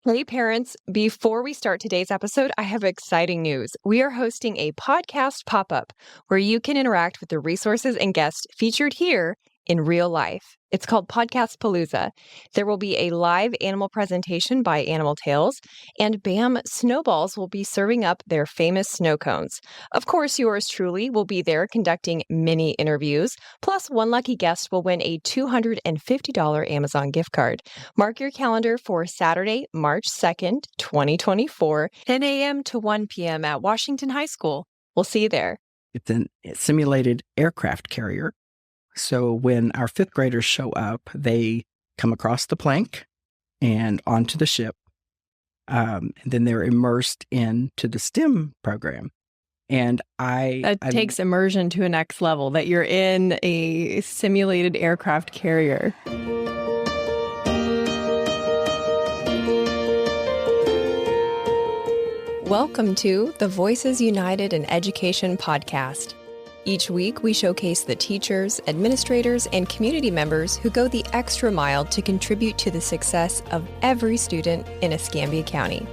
Hey, parents. Before we start today's episode, I have exciting news. We are hosting a podcast pop up where you can interact with the resources and guests featured here in real life. It's called Podcast Palooza. There will be a live animal presentation by Animal Tales, and BAM Snowballs will be serving up their famous snow cones. Of course, yours truly will be there conducting mini interviews, plus one lucky guest will win a $250 Amazon gift card. Mark your calendar for Saturday, March 2nd, 2024, 10 a.m. to 1 p.m. at Washington High School. We'll see you there. It's a simulated aircraft carrier. So when our fifth graders show up, they come across the plank and onto the ship. And then they're immersed into the STEM program. And That takes immersion to a next level, that you're in a simulated aircraft carrier. Welcome to the Voices United in Education podcast. Each week, we showcase the teachers, administrators, and community members who go the extra mile to contribute to the success of every student in Escambia County.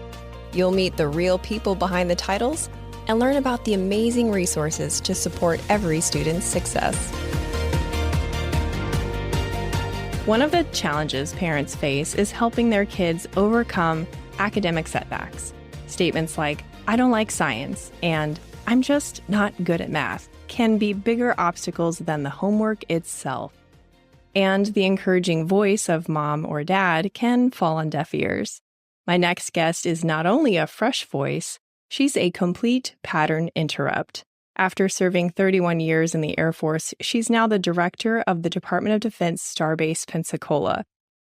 You'll meet the real people behind the titles and learn about the amazing resources to support every student's success. One of the challenges parents face is helping their kids overcome academic setbacks. Statements like, "I don't like science," and "I'm just not good at math," can be bigger obstacles than the homework itself. And the encouraging voice of mom or dad can fall on deaf ears. My next guest is not only a fresh voice, she's a complete pattern interrupt. After serving 31 years in the Air Force, she's now the director of the Department of Defense STARBASE Pensacola,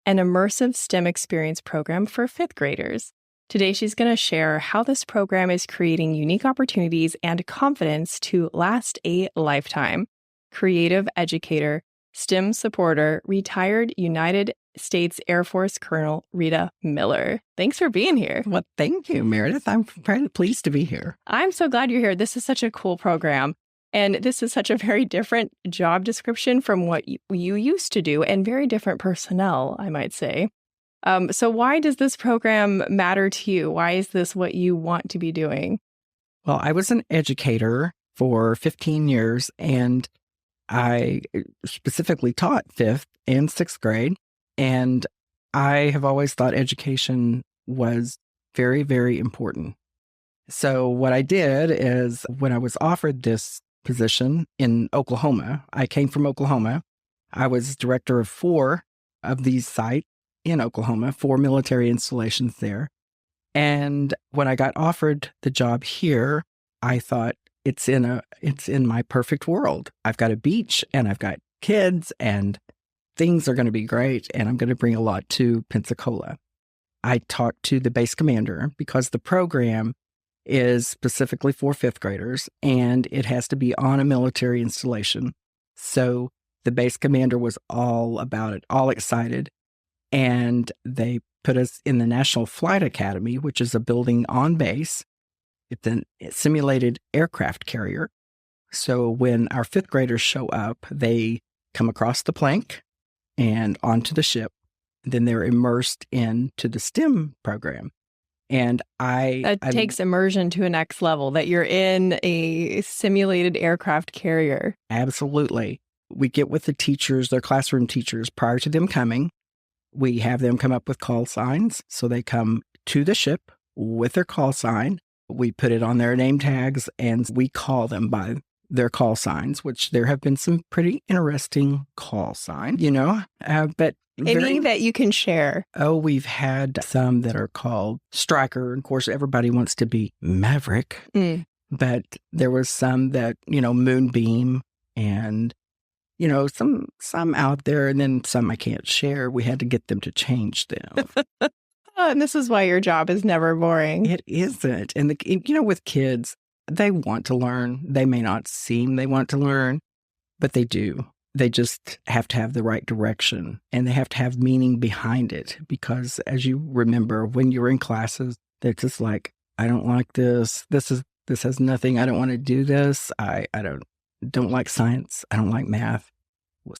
an immersive STEM experience program for fifth graders. Today, she's going to share how this program is creating unique opportunities and confidence to last a lifetime. Creative educator, STEM supporter, retired United States Air Force Colonel Rita Miller. Thanks for being here. Well, thank you, Meredith. I'm very pleased to be here. I'm so glad you're here. This is such a cool program. And this is such a very different job description from what you used to do, and very different personnel, I might say. So why does this program matter to you? Why is this what you want to be doing? Well, I was an educator for 15 years, and I specifically taught fifth and sixth grade. And I have always thought education was very, very important. So what I did is, when I was offered this position in Oklahoma, I came from Oklahoma. I was director of 4 of these sites in Oklahoma, 4 military installations there. And when I got offered the job here, I thought, it's in my perfect world. I've got a beach and I've got kids and things are going to be great, and I'm going to bring a lot to Pensacola. I talked to the base commander because the program is specifically for fifth graders and it has to be on a military installation. So the base commander was all about it, all excited. And they put us in the National Flight Academy, which is a building on base. It's a simulated aircraft carrier. So when our fifth graders show up, they come across the plank and onto the ship. Then they're immersed into the STEM program. And That takes immersion to a next level, that you're in a simulated aircraft carrier. Absolutely. We get with the teachers, their classroom teachers, prior to them coming. We have them come up with call signs. So they come to the ship with their call sign. We put it on their name tags and we call them by their call signs, which there have been some pretty interesting call signs, but Any that you can share. Oh, we've had some that are called Striker. And of course, everybody wants to be Maverick. But there was some that, Moonbeam, and some out there, and then some I can't share. We had to get them to change them. And this is why your job is never boring. It isn't. And, with kids, they want to learn. They may not seem they want to learn, but they do. They just have to have the right direction, and they have to have meaning behind it. Because as you remember, when you're in classes, they're just like, I don't like this. This has nothing. I don't want to do this. I don't like science. I don't like math.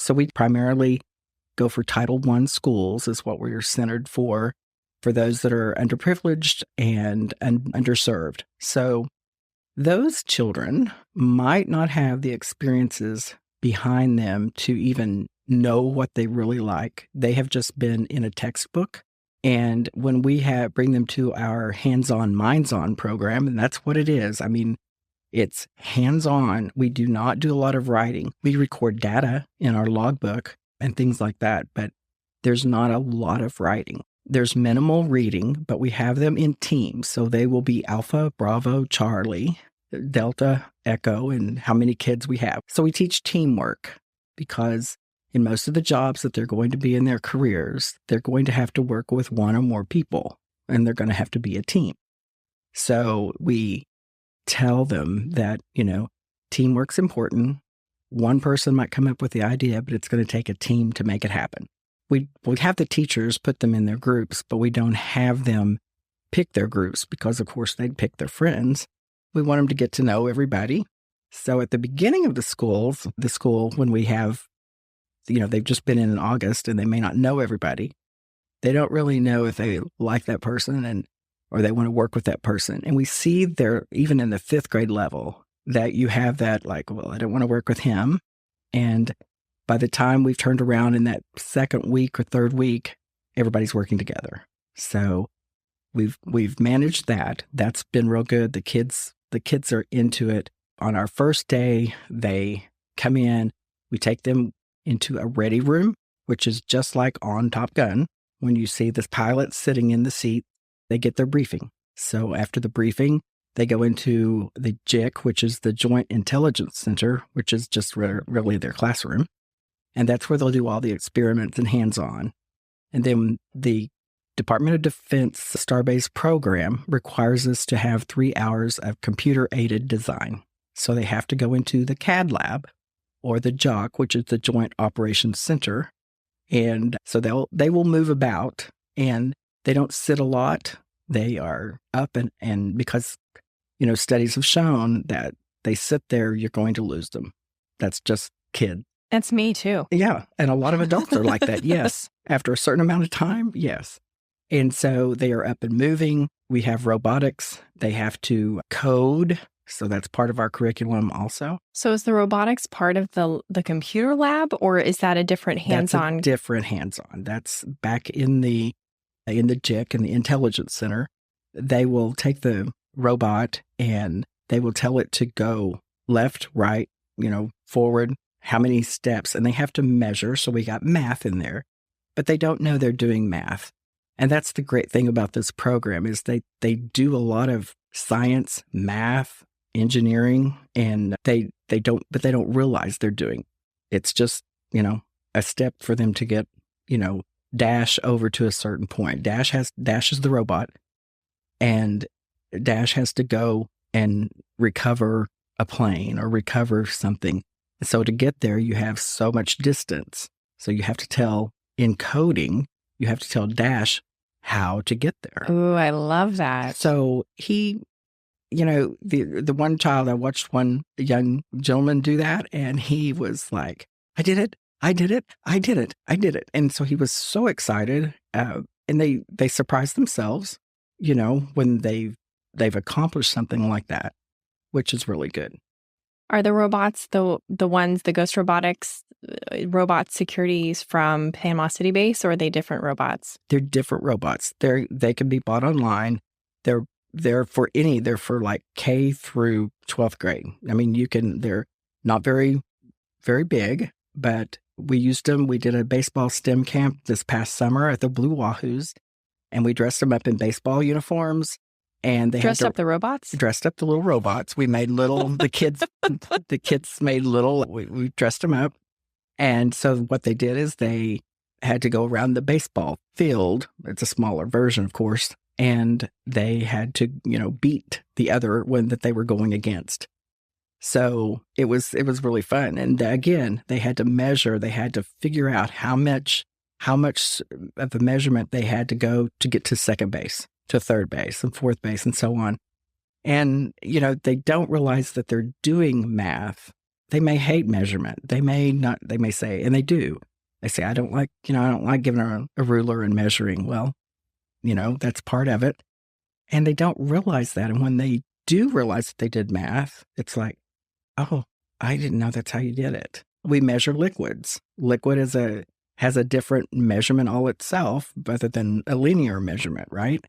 So we primarily go for Title I schools is what we're centered for. for those that are underprivileged and underserved. So those children might not have the experiences behind them to even know what they really like. They have just been in a textbook. And when we bring them to our hands-on, minds-on program, and that's what it is. I mean, it's hands-on. We do not do a lot of writing. We record data in our logbook and things like that, but there's not a lot of writing. There's minimal reading, but we have them in teams. So they will be Alpha, Bravo, Charlie, Delta, Echo, and how many kids we have. So we teach teamwork because in most of the jobs that they're going to be in their careers, they're going to have to work with one or more people, and they're going to have to be a team. So we tell them that, teamwork's important. One person might come up with the idea, but it's going to take a team to make it happen. We have the teachers put them in their groups, but we don't have them pick their groups because, of course, they'd pick their friends. We want them to get to know everybody. So at the beginning of the school, when we have, they've just been in August and they may not know everybody. They don't really know if they like that person or they want to work with that person. And we see there, even in the 5th grade level, that you have that like, well, I don't want to work with him. And by the time we've turned around in that 2nd week or 3rd week, everybody's working together. So we've managed that. That's been real good. The kids are into it. On our first day, they come in, we take them into a ready room, which is just like on Top Gun. When you see this pilot sitting in the seat, they get their briefing. So after the briefing, they go into the JIC, which is the Joint Intelligence Center, which is just really their classroom. And that's where they'll do all the experiments and hands-on. And then the Department of Defense STARBASE program requires us to have 3 hours of computer-aided design. So they have to go into the CAD lab or the JOC, which is the Joint Operations Center. And so they will move about, and they don't sit a lot. They are up and because, studies have shown that they sit there, you're going to lose them. That's just kids. That's me too. Yeah. And a lot of adults are like that. Yes. After a certain amount of time. Yes. And so they are up and moving. We have robotics. They have to code. So that's part of our curriculum also. So is the robotics part of the computer lab, or is that a different hands-on? That's a different hands-on. That's back in the JIC, in the Intelligence Center. They will take the robot and they will tell it to go left, right, forward, how many steps, and they have to measure. So we got math in there, but they don't know they're doing math. And that's the great thing about this program is they do a lot of science, math, engineering, and they don't realize they're doing. It's just, a step for them to get, Dash over to a certain point. Dash is the robot, and Dash has to go and recover a plane or recover something. So to get there, you have so much distance. So you have to tell, in coding, you have to tell Dash how to get there. Ooh, I love that. So he, the one child, I watched one young gentleman do that, and he was like, I did it. I did it. I did it. I did it. And so he was so excited. And they surprised themselves, when they've accomplished something like that, which is really good. Are the robots the ones, the Ghost Robotics robot securities from Panama City Base, or are they different robots? They're different robots. They can be bought online. They're for like K through 12th grade. I mean, they're not very, very big, but we used them. We did a baseball STEM camp this past summer at the Blue Wahoos, and we dressed them up in baseball uniforms. And they dressed up the robots? Dressed up the little robots. We made the kids made little, we dressed them up. And so what they did is they had to go around the baseball field. It's a smaller version, of course. And they had to, beat the other one that they were going against. So it was really fun. And again, they had to measure, they had to figure out how much of the measurement they had to go to get to second base, to third base and fourth base and so on. And, they don't realize that they're doing math. They may hate measurement. They may say, and they do. They say, I don't like giving a ruler and measuring. Well, That's part of it. And they don't realize that. And when they do realize that they did math, it's like, oh, I didn't know that's how you did it. We measure liquids. Liquid has a different measurement all itself rather than a linear measurement, right?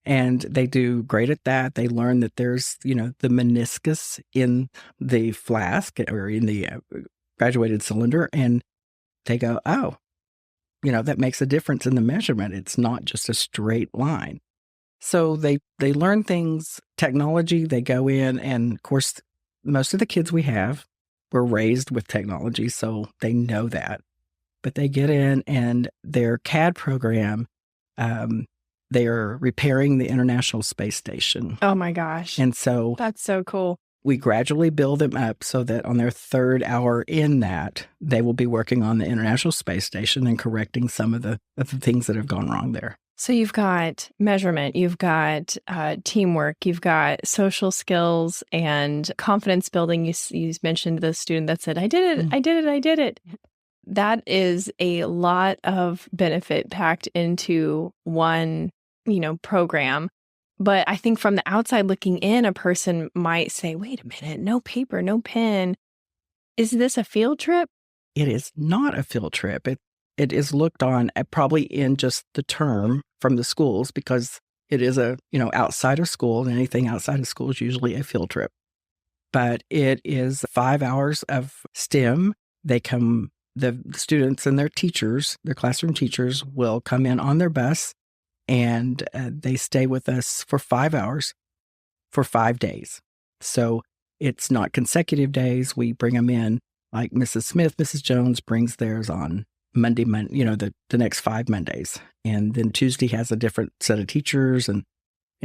And they do great at that. They learn that there's, the meniscus in the flask or in the graduated cylinder. And they go, oh, that makes a difference in the measurement. It's not just a straight line. So they learn things, technology, they go in. And of course, most of the kids we have were raised with technology, so they know that. But they get in and their CAD program, they are repairing the International Space Station. Oh my gosh. And so that's so cool. We gradually build them up so that on their third hour in that, they will be working on the International Space Station and correcting some of the things that have gone wrong there. So you've got measurement, you've got teamwork, you've got social skills and confidence building. You mentioned the student that said, I did it, I did it, I did it. That is a lot of benefit packed into one, program. But I think from the outside looking in, a person might say, wait a minute, no paper, no pen. Is this a field trip? It is not a field trip. It is looked on at probably in just the term from the schools because it is outside of school, and anything outside of school is usually a field trip. But it is 5 hours of STEM. The students and their teachers, their classroom teachers, will come in on their bus, and they stay with us for 5 hours for 5 days. So it's not consecutive days. We bring them in like Mrs. Smith, Mrs. Jones brings theirs on Monday, the next 5 Mondays. And then Tuesday has a different set of teachers and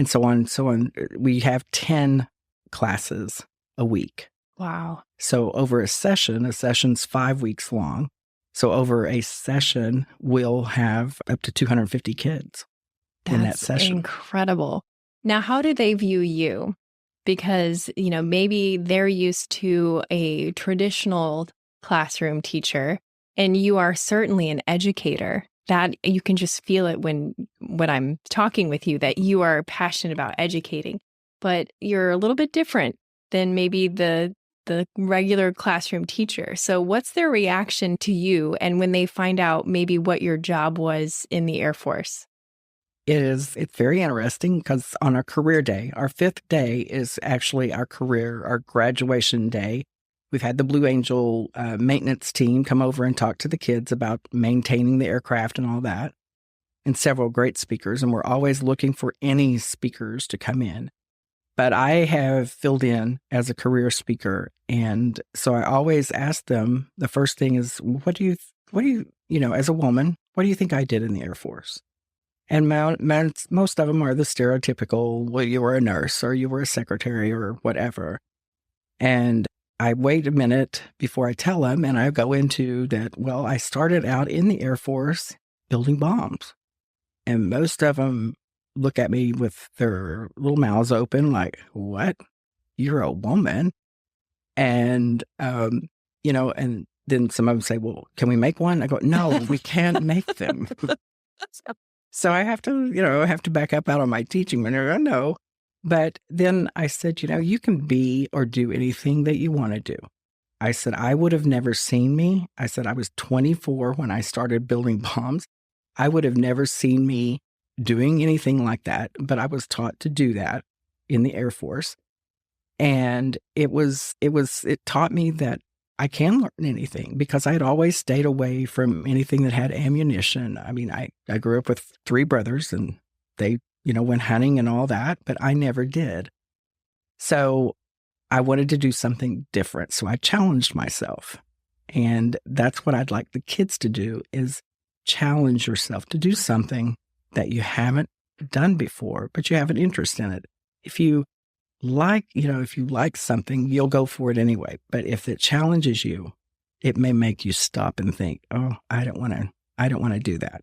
so on and so on. We have 10 classes a week. Wow. So over a session's 5 weeks long. So over a session, we'll have up to 250 kids in that session. That's incredible. Now, how do they view you? Because, maybe they're used to a traditional classroom teacher, and you are certainly an educator. That you can just feel it when I'm talking with you, that you are passionate about educating. But you're a little bit different than maybe the regular classroom teacher. So what's their reaction to you and when they find out maybe what your job was in the Air Force? It's very interesting because on our career day, our 5th day is actually our graduation day. We've had the Blue Angel maintenance team come over and talk to the kids about maintaining the aircraft and all that, and several great speakers. And we're always looking for any speakers to come in. But I have filled in as a career speaker. And so I always ask them, the first thing is, what do you, as a woman, what do you think I did in the Air Force? And most of them are the stereotypical, well, you were a nurse or you were a secretary or whatever. And I wait a minute before I tell them, and I go into that, well, I started out in the Air Force building bombs. And most of them look at me with their little mouths open like, what? You're a woman? And, and then some of them say, well, can we make one? I go, no, we can't make them. So I have to back up out of my teaching manner. No. But then I said, you can be or do anything that you want to do. I said, I would have never seen me. I said, I was 24 when I started building bombs. I would have never seen me doing anything like that, but I was taught to do that in the Air Force. And it taught me that I can learn anything because I had always stayed away from anything that had ammunition. I mean, I grew up with 3 brothers and they, went hunting and all that, but I never did. So I wanted to do something different. So I challenged myself. And that's what I'd like the kids to do is challenge yourself to do something that you haven't done before, but you have an interest in it. If you like something, you'll go for it anyway. But if it challenges you, it may make you stop and think, oh, I don't want to do that.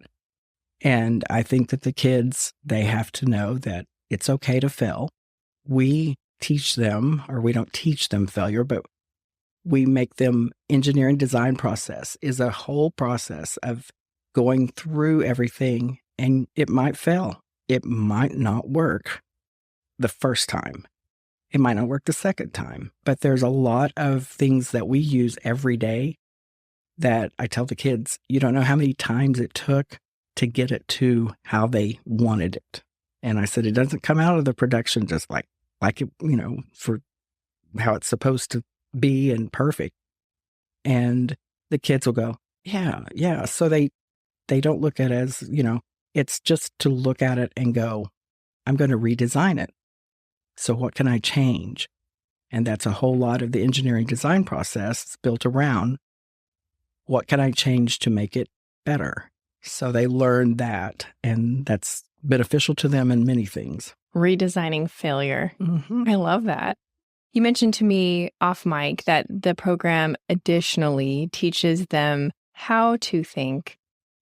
And I think that the kids, they have to know that it's okay to fail. We teach them, or we don't teach them failure, but we make them engineering design process is a whole process of going through everything, and it might fail. it might not work the first time. It might not work the second time, but there's a lot of things that we use every day that I tell the kids, you don't know how many times it took to get it to how they wanted it. And I said, it doesn't come out of the production just like it, for how it's supposed to be and perfect. And the kids will go, yeah. So they don't look at it as, it's just to look at it and go, I'm going to redesign it. So what can I change? And that's a whole lot of the engineering design process built around what can I change to make it better? So they learn that, and that's beneficial to them in many things. Redesigning failure. Mm-hmm. I love that. You mentioned to me off mic that the program additionally teaches them how to think,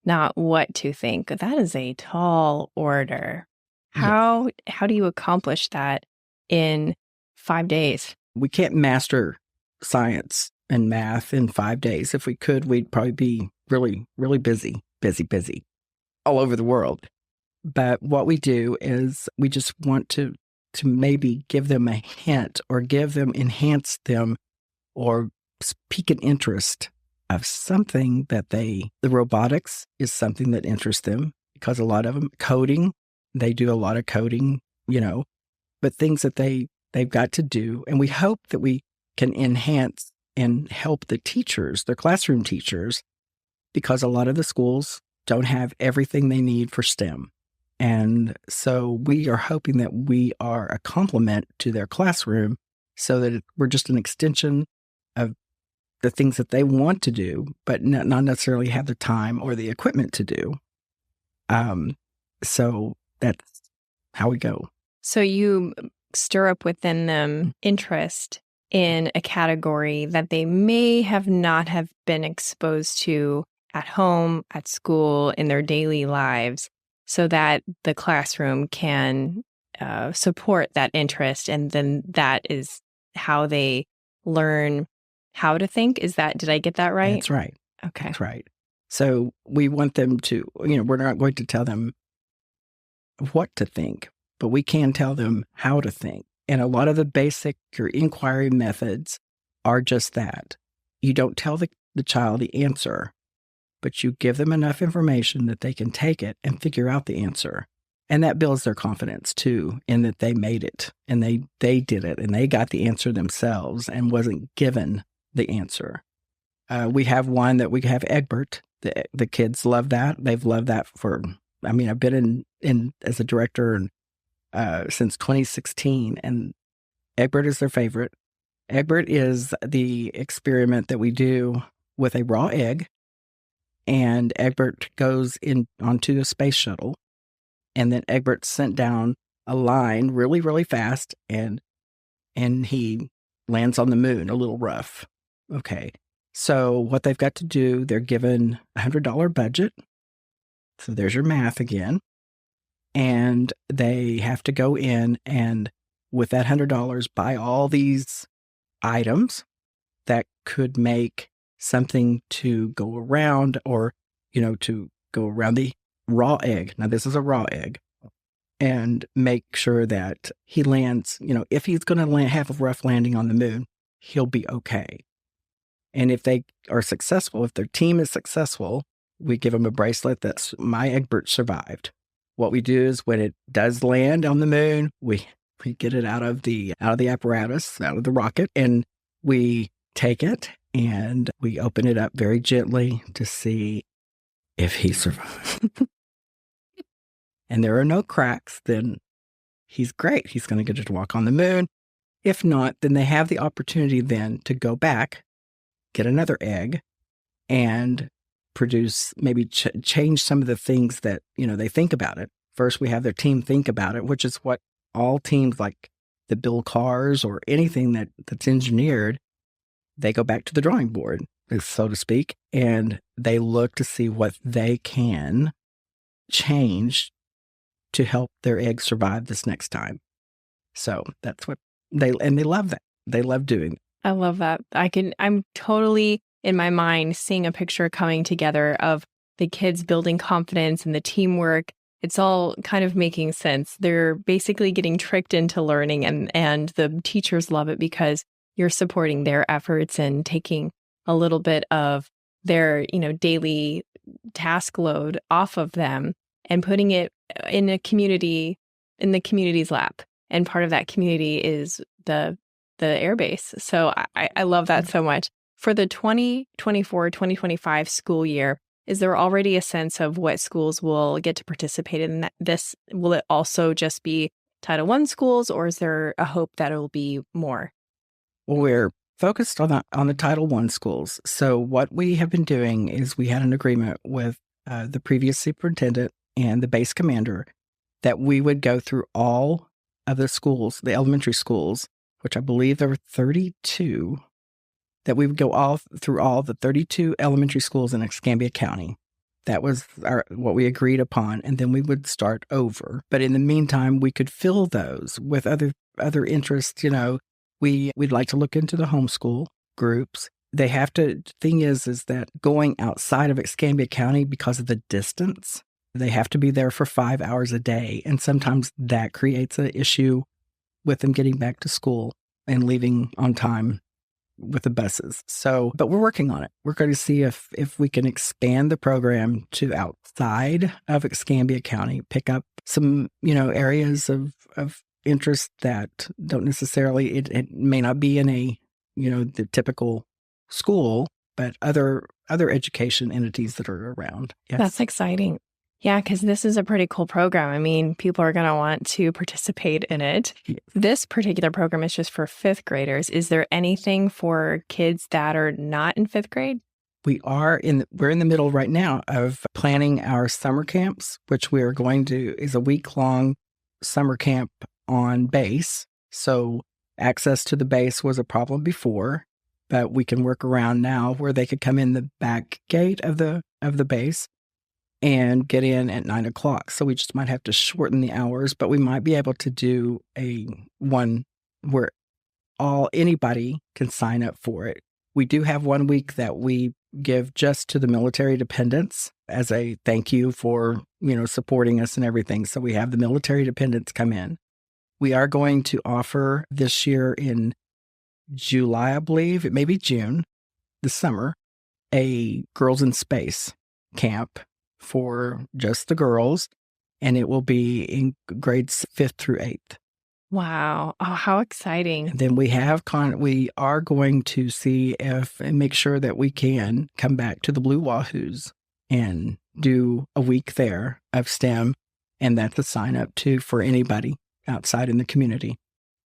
not what to think. That is a tall order. How do you accomplish that in 5 days? We can't master science and math in 5 days. If we could, we'd probably be really, really busy all over the world. But what we do is we just want to maybe give them a hint or enhance them or pique an interest of something that the robotics is something that interests them, because a lot of them, coding, they do a lot of coding, but things that they've got to do. And we hope that we can enhance and help the teachers, their classroom teachers, because a lot of the schools don't have everything they need for STEM. And so we are hoping that we are a complement to their classroom so that we're just an extension of the things that they want to do, but not necessarily have the time or the equipment to do. So that's how we go. So you stir up within them interest in a category that they may not have been exposed to at home, at school, in their daily lives, so that the classroom can support that interest. And then that is how they learn how to think. Did I get that right? That's right. Okay. That's right. So we want them to, we're not going to tell them what to think, but we can tell them how to think. And a lot of the basic your inquiry methods are just that. You don't tell the child the answer, but you give them enough information that they can take it and figure out the answer. And that builds their confidence too, in that they made it and they did it and they got the answer themselves and wasn't given the answer. We have one that we have Egbert. The kids love that. They've loved that I've been in as a director since 2016, and Egbert is their favorite. Egbert is the experiment that we do with a raw egg, and Egbert goes onto a space shuttle, and then Egbert's sent down a line really, really fast, and he lands on the moon, a little rough. Okay. So what they've got to do, they're given a $100 budget. So there's your math again. And they have to go in and with that $100 buy all these items that could make something to go around or, to go around the raw egg. Now this is a raw egg. And make sure that he lands, if he's going to have a rough landing on the moon, he'll be okay. And if they are successful, if their team is successful, we give them a bracelet that's my Egbert survived. What we do is when it does land on the moon, we get it out of the apparatus, out of the rocket, and we take it and we open it up very gently to see if he survived. And there are no cracks, then he's great. He's going to get to walk on the moon. If not, then they have the opportunity then to go back, get another egg, and produce, maybe change some of the things that, they think about it. First, we have their team think about it, which is what all teams like that build cars or anything that's engineered, they go back to the drawing board, so to speak, and they look to see what they can change to help their eggs survive this next time. So that's what they love that. They love doing it. I love that. I'm totally in my mind seeing a picture coming together of the kids building confidence and the teamwork it's all kind of making sense. They're basically getting tricked into learning, and the teachers love it because you're supporting their efforts and taking a little bit of their, daily task load off of them and putting it in the community's lap. And part of that community is the airbase. So I love that so much. For the 2024-2025 school year, is there already a sense of what schools will get to participate in this? Will it also just be Title I schools, or is there a hope that it will be more? Well, we're focused on the Title I schools. So what we have been doing is we had an agreement with the previous superintendent and the base commander that we would go through all of the schools, the elementary schools, which I believe there were 32, that we would go through all the 32 elementary schools in Escambia County. That was what we agreed upon, and then we would start over. But in the meantime, we could fill those with other interests. We'd like to look into the homeschool groups. They have to. The thing is that going outside of Escambia County, because of the distance, they have to be there for 5 hours a day, and sometimes that creates an issue with them getting back to school and leaving on time with the buses. So, but we're working on it. We're going to see if we can expand the program to outside of Escambia County, pick up some, areas of interest that don't necessarily, it may not be in the typical school, but other education entities that are around. Yes. That's exciting. Yeah, because this is a pretty cool program. I mean, people are going to want to participate in it. Yes. This particular program is just for fifth graders. Is there anything for kids that are not in fifth grade? We're in the middle right now of planning our summer camps, which is a week-long summer camp on base. So access to the base was a problem before, but we can work around now where they could come in the back gate of the base and get in at 9:00. So we just might have to shorten the hours, but we might be able to do a one where anybody can sign up for it. We do have 1 week that we give just to the military dependents as a thank you for, supporting us and everything. So we have the military dependents come in. We are going to offer this year in July, I believe, it may be June, this summer, a Girls in Space camp for just the girls, and it will be in grades 5th through 8th. Wow. Oh, how exciting. And then we are going to see and make sure that we can come back to the Blue Wahoos and do a week there of STEM, and that's a sign up too for anybody outside in the community.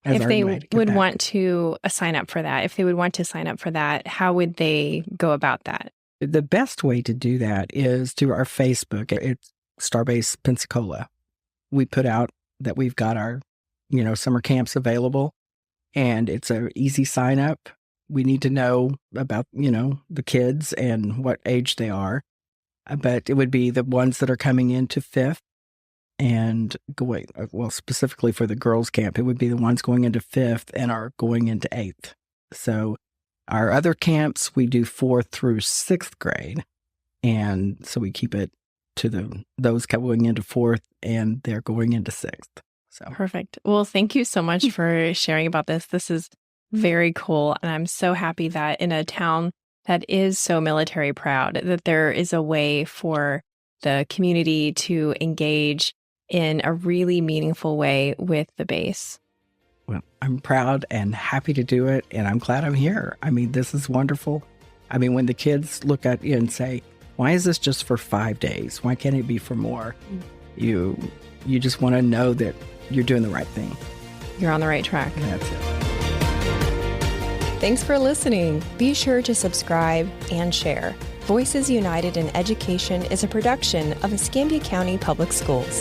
If they would want to sign up for that, how would they go about that? The best way to do that is through our Facebook. It's STARBASE Pensacola. We put out that we've got our, summer camps available, and it's an easy sign up. We need to know about, the kids and what age they are, but it would be the ones that are coming into 5th and going, specifically for the girls camp, it would be the ones going into 5th and are going into 8th. So our other camps, we do 4th through 6th grade. And so we keep it to those going into 4th and they're going into 6th. So perfect. Well, thank you so much for sharing about this. This is very cool. And I'm so happy that in a town that is so military proud, that there is a way for the community to engage in a really meaningful way with the base. Well, I'm proud and happy to do it, and I'm glad I'm here. I mean, this is wonderful. I mean, when the kids look at you and say, why is this just for 5 days? Why can't it be for more? You just want to know that you're doing the right thing. You're on the right track. That's it. Thanks for listening. Be sure to subscribe and share. Voices United in Education is a production of Escambia County Public Schools.